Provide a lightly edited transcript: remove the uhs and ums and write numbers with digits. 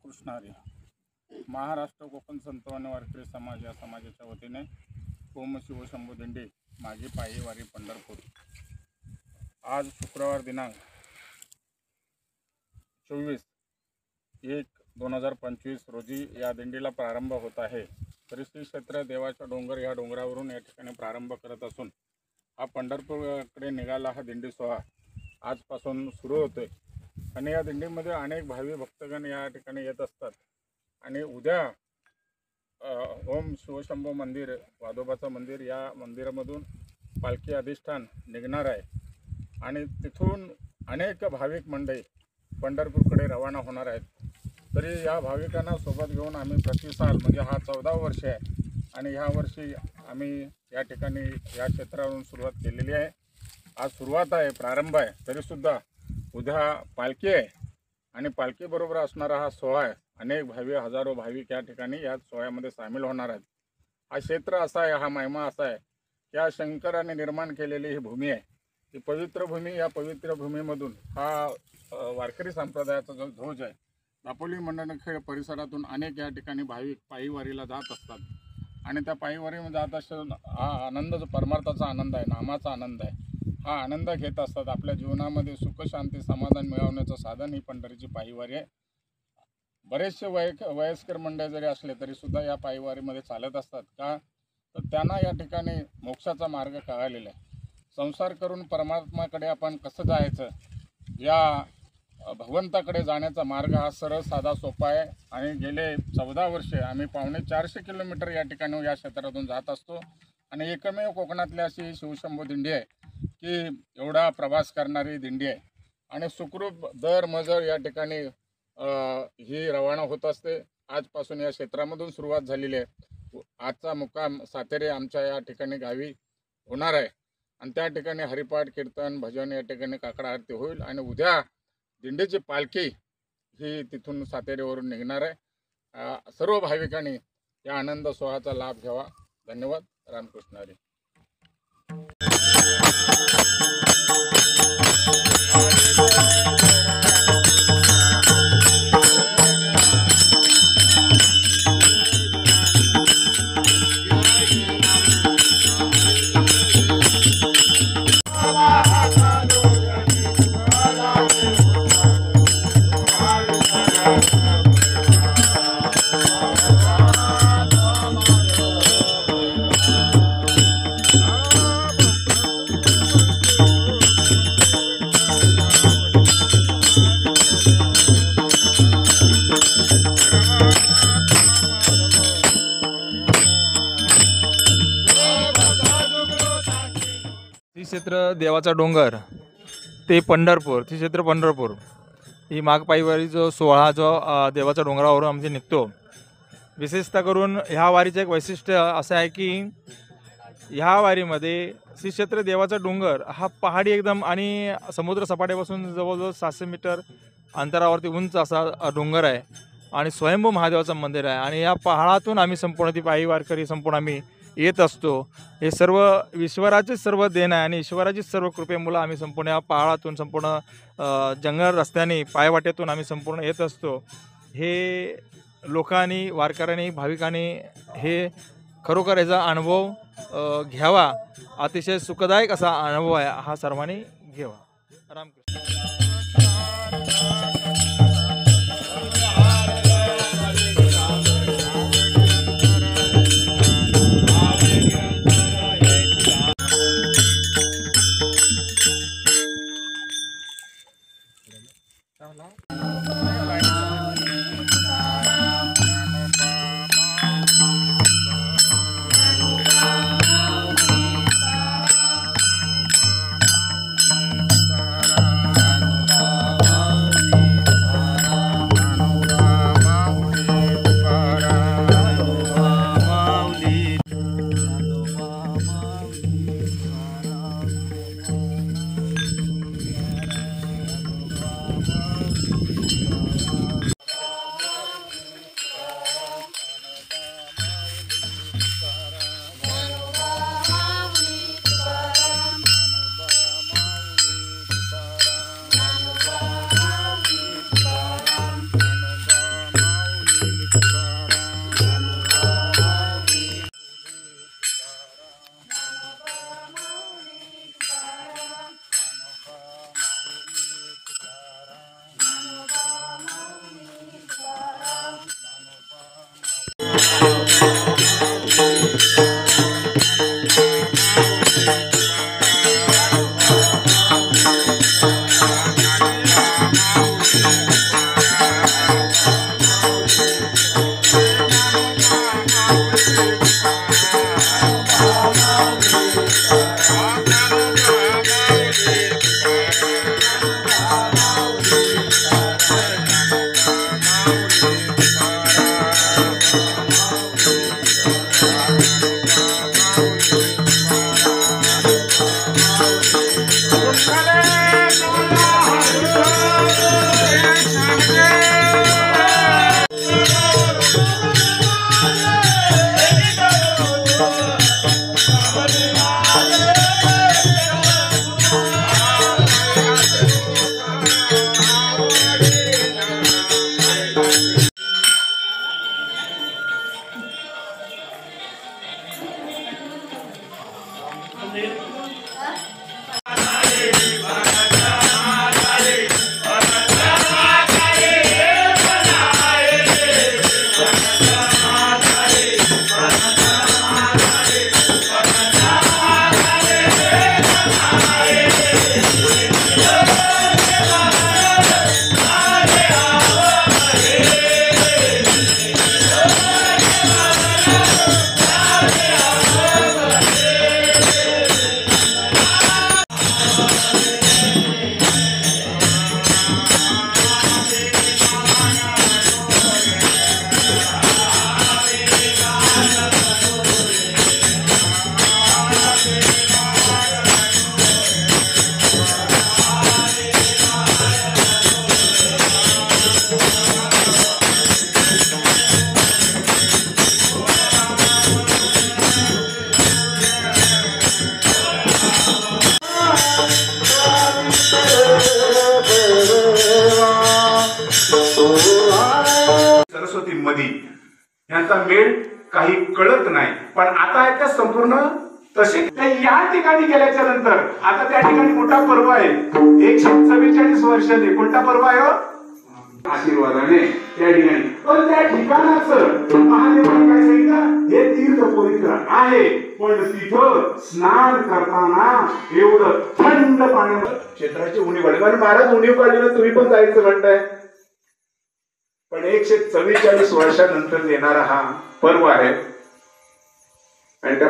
रामकृष्ण हरी. महाराष्ट्र कोकण संतवान वारकरी समाज या समाजाच्या वतीने ओम शिवशंभू दिंडी मागी पायी वारी पंढरपूर आज शुक्रवार दिनांक 24/1/2025 रोजी या दिंडीला प्रारंभ होत आहे. श्री क्षेत्र देवाचा डोंगर या डोंगरावरून या ठिकाणी प्रारंभ करत असून हा पंढरपूरकडे निघाला हा दिंडी सोहळा आजपासून सुरू होतोय आणि या दिंडीमध्ये अनेक भावी भक्तगण या ठिकाणी येत असतात. आणि उद्या ओम शिवशंभू मंदिर वादोबाचं मंदिर या मंदिरामधून पालखी अधिष्ठान निघणार आहे आणि तिथून अनेक भाविक मंडळी पंढरपूरकडे रवाना होणार आहेत. तरी या भाविकांना सोबत घेऊन आम्ही प्रतिसाल म्हणजे हा 14वा वर्ष आहे आणि ह्या वर्षी आम्ही या ठिकाणी या क्षेत्रावरून सुरुवात केलेली आहे. आज सुरुवात आहे, प्रारंभ आहे, तरीसुद्धा उद्या पालखी आहे आणि पालखीबरोबर असणारा हा सोहळा आहे. अनेक हजारो भाविक या ठिकाणी या सोहळ्यामध्ये सामील होणार आहेत. हा क्षेत्र असा आहे, हा महिमा असा आहे की या शंकराने निर्माण केलेली ही भूमी आहे. ही पवित्र भूमी, या पवित्र भूमीमधून हा वारकरी संप्रदायाचा जो ध्वज आहे दापोली मंडणखेड परिसरातून अनेक या ठिकाणी भाविक पायीवारीला जात असतात आणि त्या पायीवारीमध्ये जात असताना हा आनंद जो परमार्थाचा आनंद आहे, नामाचा आनंद आहे, हा आनंद घेत असतात. आपल्या जीवनामध्ये सुख शांती समाधान मिळवण्याचं साधन ही पंढरीची पायीवारी आहे. बरेचसे वयस्कर मंडळ जरी असले तरीसुद्धा या पायीवारीमध्ये चालत असतात का, तर त्यांना या ठिकाणी मोक्षाचा मार्ग कळालेला आहे. संसार करून परमात्माकडे आपण कसं जायचं, या भगवंताकडे जाण्याचा मार्ग हा सरळ साधा सोपा आहे. आणि गेले 14 वर्षे आम्ही 450 किलोमीटर या ठिकाणी या क्षेत्रातून जात असतो आणि एकमेव कोकणातली अशी शिवशंभू दिंडी आहे की एवढा प्रवास करणारी दिंडी आहे आणि सुखरूप दर मजर या ठिकाणी ही रवाना होत असते. आजपासून या क्षेत्रामधून सुरुवात झालेली आहे. आजचा मुक्काम सातेरे आमच्या या ठिकाणी गावी होणार आहे आणि त्या ठिकाणी हरिपाठ कीर्तन भजन या ठिकाणी काकडा आरती होईल आणि उद्या दिंडीची पालखी ही तिथून सातेरीवरून निघणार आहे. सर्व भाविकांनी या आनंद सोहळ्याचा लाभ घ्यावा. धन्यवाद. रामकृष्ण हरी. श्री क्षेत्र देवाचा डोंगर ते पंढरपूर, श्री क्षेत्र पंढरपूर ही माग पायीवारी जो सोहळा जो देवाच्या डोंगरावरून आमचे निघतो. विशेषतः करून ह्या वारीचं एक वैशिष्ट्य असं आहे की ह्या वारीमध्ये श्री क्षेत्र देवाचा डोंगर हा पहाडी एकदम आणि समुद्र सपाटीपासून जवळजवळ 700 मीटर अंतरावरती उंच असा डोंगर आहे आणि स्वयंभू महादेवाचं मंदिर आहे आणि या पहाडातून आम्ही संपूर्ण ती पायी वारकरी संपूर्ण आम्ही येत असतो. हे सर्व ईश्वराचेच सर्व देण आहे आणि ईश्वराचीच सर्व कृपेमुळे आम्ही संपूर्ण या पहाडातून संपूर्ण जंगल रस्त्याने पायवाटेतून आम्ही संपूर्ण येत असतो. हे लोकांनी वारकऱ्यांनी भाविकांनी हे खरोखर याचा अनुभव घ्यावा. अतिशय सुखदायक असा अनुभव आहे हा सर्वांनी घ्यावा. रामकृष्ण. सरस्वती मधी यांचा मेळ काही कळत नाही, पण आता आहे त्या संपूर्ण तसे या ठिकाणी गेल्याच्या नंतर आता त्या ठिकाणी मोठा पर्व आहे. 144 वर्षांनी कोणता पर्व आहे हो? आशीर्वादाने त्या ठिकाणी. पण त्या ठिकाणाचं महादेवाने काय सांगितलं, हे तीर्थ पवित्र आहे, पण तिथं स्नान करताना एवढं थंड पाण्यामध्ये क्षेत्राची उणीव काढली. म्हणजे महाराज उणीव काढली ना, तुम्ही पण जायचं म्हणताय. पण 144 वर्षानंतर येणारा हा पर्व आहे आणि त्या